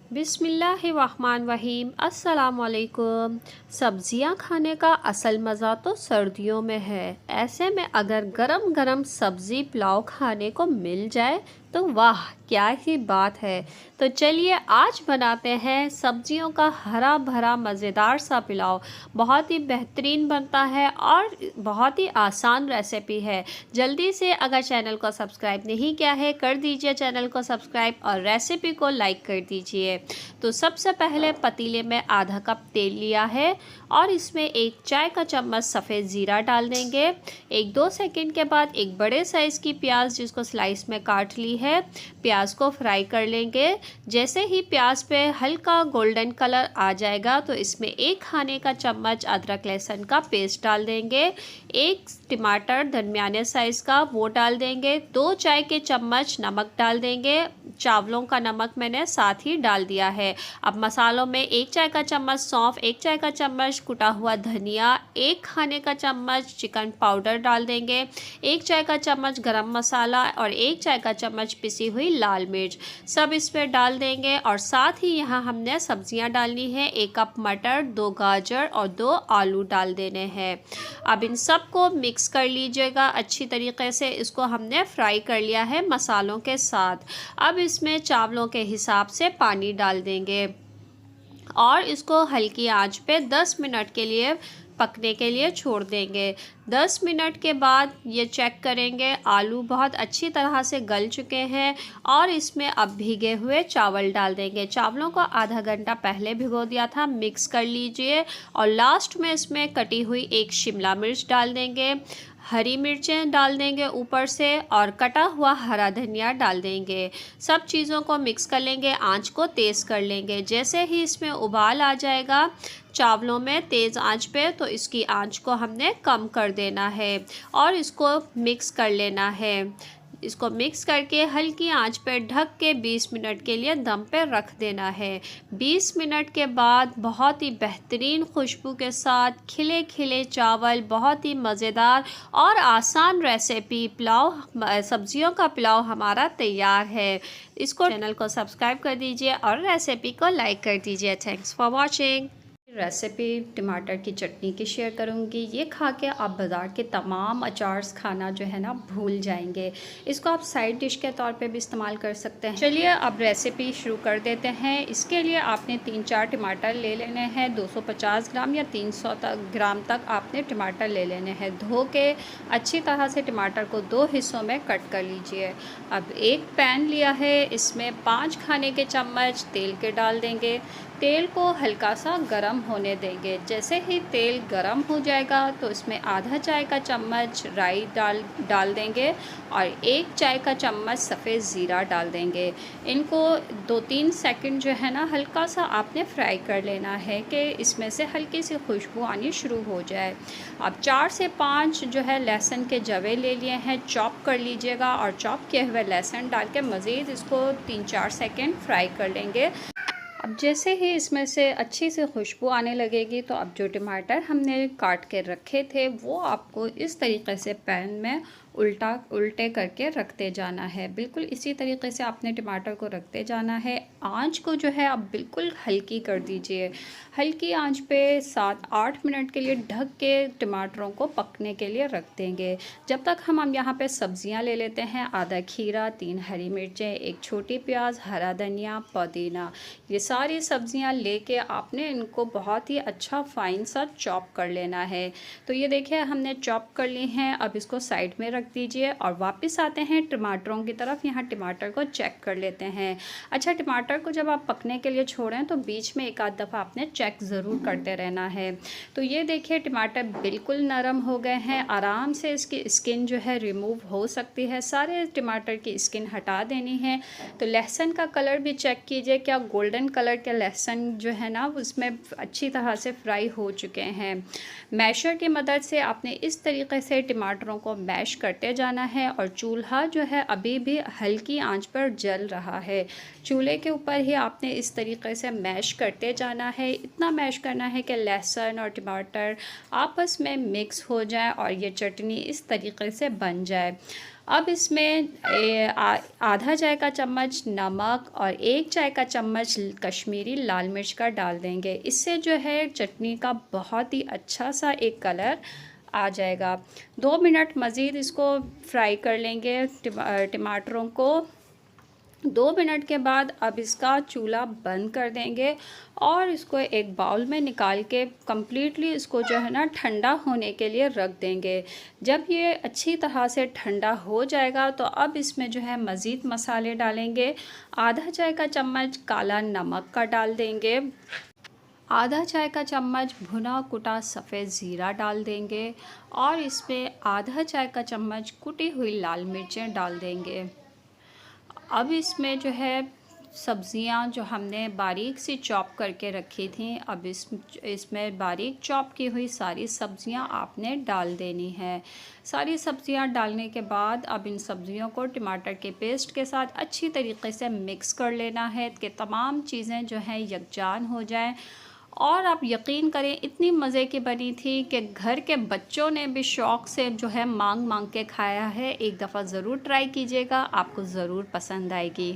बिस्मिल्लाहिर्रहमानिर्रहीम। अस्सलामुअलैकुम। सब्ज़ियाँ खाने का असल मज़ा तो सर्दियों में है। ऐसे में अगर गरम गरम सब्ज़ी पुलाव खाने को मिल जाए तो वाह क्या ही बात है। तो चलिए आज बनाते हैं सब्जियों का हरा भरा मज़ेदार सा पुलाव। बहुत ही बेहतरीन बनता है और बहुत ही आसान रेसिपी है। जल्दी से अगर चैनल को सब्सक्राइब नहीं किया है कर दीजिए चैनल को सब्सक्राइब और रेसिपी को लाइक कर दीजिए। तो सबसे पहले पतीले में आधा कप तेल लिया है और इसमें एक चाय का चम्मच सफ़ेद ज़ीरा डाल देंगे। 1-2 सेकंड के बाद एक बड़े साइज़ की प्याज जिसको स्लाइस में काट ली है, प्याज को फ्राई कर लेंगे। जैसे ही प्याज पे हल्का गोल्डन कलर आ जाएगा तो इसमें 1 खाने का चम्मच अदरक लहसुन का पेस्ट डाल देंगे। 1 टमाटर दरमियाने साइज़ का वो डाल देंगे। 2 चाय के चम्मच नमक डाल देंगे। चावलों का नमक मैंने साथ ही डाल दिया है। अब मसालों में 1 चाय का चम्मच सौंफ, 1 चाय का चम्मच कुटा हुआ धनिया, 1 खाने का चम्मच चिकन पाउडर डाल देंगे, 1 चाय का चम्मच गरम मसाला और 1 चाय का चम्मच पिसी हुई लाल मिर्च सब इसमें डाल देंगे। और साथ ही यहाँ हमने सब्जियाँ डालनी है। 1 कप मटर, 2 गाजर और 2 आलू डाल देने हैं। अब इन सब को मिक्स कर लीजिएगा अच्छी तरीके से। इसको हमने फ्राई कर लिया है मसालों के साथ। अब इसमें चावलों के हिसाब से पानी डाल देंगे और इसको हल्की आंच पे 10 मिनट के लिए पकने के लिए छोड़ देंगे। 10 मिनट के बाद ये चेक करेंगे आलू बहुत अच्छी तरह से गल चुके हैं और इसमें अब भीगे हुए चावल डाल देंगे। चावलों को आधा घंटा पहले भिगो दिया था। मिक्स कर लीजिए और लास्ट में इसमें कटी हुई 1 शिमला मिर्च डाल देंगे, हरी मिर्चें डाल देंगे ऊपर से और कटा हुआ हरा धनिया डाल देंगे। सब चीज़ों को मिक्स कर लेंगे, आंच को तेज़ कर लेंगे। जैसे ही इसमें उबाल आ जाएगा चावलों में तेज़ आंच पे तो इसकी आंच को हमने कम कर देना है और इसको मिक्स कर लेना है। इसको मिक्स करके हल्की आंच पे ढक के 20 मिनट के लिए दम पे रख देना है। 20 मिनट के बाद बहुत ही बेहतरीन खुशबू के साथ खिले खिले चावल, बहुत ही मज़ेदार और आसान रेसिपी पुलाव, सब्जियों का पुलाव हमारा तैयार है। इसको चैनल को सब्सक्राइब कर दीजिए और रेसिपी को लाइक कर दीजिए। Thanks for watching. रेसिपी टमाटर की चटनी की शेयर करूंगी। ये खा के आप बाज़ार के तमाम अचार्स खाना जो है ना भूल जाएंगे। इसको आप साइड डिश के तौर पे भी इस्तेमाल कर सकते हैं। चलिए अब रेसिपी शुरू कर देते हैं। इसके लिए आपने 3-4 टमाटर ले लेने हैं। 250 ग्राम या 300 ग्राम तक आपने टमाटर ले लेने हैं। धो के अच्छी तरह से टमाटर को 2 हिस्सों में कट कर लीजिए। अब एक पैन लिया है, इसमें 5 खाने के चम्मच तेल के डाल देंगे। तेल को हल्का सा गरम होने देंगे। जैसे ही तेल गरम हो जाएगा तो इसमें आधा चाय का चम्मच राई डाल देंगे और 1 चाय का चम्मच सफ़ेद ज़ीरा डाल देंगे। इनको 2-3 सेकंड जो है ना हल्का सा आपने फ्राई कर लेना है कि इसमें से हल्की सी खुशबू आनी शुरू हो जाए। अब 4 से 5 जो है लहसुन के जवे ले लिए हैं, चॉप कर लीजिएगा और चॉप किए हुए लहसुन डाल के मज़ीद इसको 3-4 सेकंड फ्राई कर लेंगे। अब जैसे ही इसमें से अच्छी सी खुशबू आने लगेगी तो अब जो टमाटर हमने काट के रखे थे वो आपको इस तरीके से पैन में उल्टे करके रखते जाना है। बिल्कुल इसी तरीके से आपने टमाटर को रखते जाना है। आंच को जो है आप बिल्कुल हल्की कर दीजिए। हल्की आंच पे 7-8 मिनट के लिए ढक के टमाटरों को पकने के लिए रख देंगे। जब तक हम यहाँ पे सब्जियाँ ले लेते हैं। आधा खीरा, 3 हरी मिर्चें, 1 छोटी प्याज, हरा धनिया, पुदीना, ये सारी सब्जियाँ लेके आपने इनको बहुत ही अच्छा फाइन सा चॉप कर लेना है। तो ये देखिए हमने चॉप कर ली हैं। अब इसको साइड में रख दीजिए और वापस आते हैं टमाटरों की तरफ। यहाँ टमाटर को चेक कर लेते हैं। अच्छा, टमाटर को जब आप पकने के लिए छोड़ें तो बीच में एक आध दफ़ा आपने चेक ज़रूर करते रहना है। तो ये देखिए टमाटर बिल्कुल नरम हो गए हैं। आराम से इसकी स्किन जो है रिमूव हो सकती है। सारे टमाटर की स्किन हटा देनी है। तो लहसुन का कलर भी चेक कीजिए, क्या गोल्डन कलर के लहसुन जो है ना उसमें अच्छी तरह से फ्राई हो चुके हैं। मैशर की मदद से आपने इस तरीके से टमाटरों को मैश करते जाना है और चूल्हा जो है अभी भी हल्की आंच पर जल रहा है। चूल्हे के ऊपर ही आपने इस तरीके से मैश करते जाना है। इतना मैश करना है कि लहसुन और टमाटर आपस में मिक्स हो जाए और ये चटनी इस तरीके से बन जाए। अब इसमें आधा चाय का चम्मच नमक और 1 चाय का चम्मच कश्मीरी लाल मिर्च का डाल देंगे। इससे जो है चटनी का बहुत ही अच्छा सा एक कलर आ जाएगा। 2 मिनट मज़ीद इसको फ्राई कर लेंगे टमाटरों को। 2 मिनट के बाद अब इसका चूल्हा बंद कर देंगे और इसको एक बाउल में निकाल के कम्प्लीटली इसको जो है ना ठंडा होने के लिए रख देंगे। जब ये अच्छी तरह से ठंडा हो जाएगा तो अब इसमें जो है मज़ीद मसाले डालेंगे। आधा चाय का चम्मच काला नमक का डाल देंगे। आधा चाय का चम्मच भुना कुटा सफ़ेद ज़ीरा डाल देंगे और इसमें आधा चाय का चम्मच कुटी हुई लाल मिर्चें डाल देंगे। अब इसमें जो है सब्ज़ियाँ जो हमने बारीक सी चॉप करके रखी थी, अब इसमें बारीक चॉप की हुई सारी सब्ज़ियाँ आपने डाल देनी है। सारी सब्ज़ियाँ डालने के बाद अब इन सब्ज़ियों को टमाटर के पेस्ट के साथ अच्छी तरीके से मिक्स कर लेना है कि तमाम चीज़ें जो हैं यकजान हो जाएं। और आप यकीन करें इतनी मज़े की बनी थी कि घर के बच्चों ने भी शौक़ से जो है मांग मांग के खाया है। एक दफ़ा ज़रूर ट्राई कीजिएगा, आपको ज़रूर पसंद आएगी।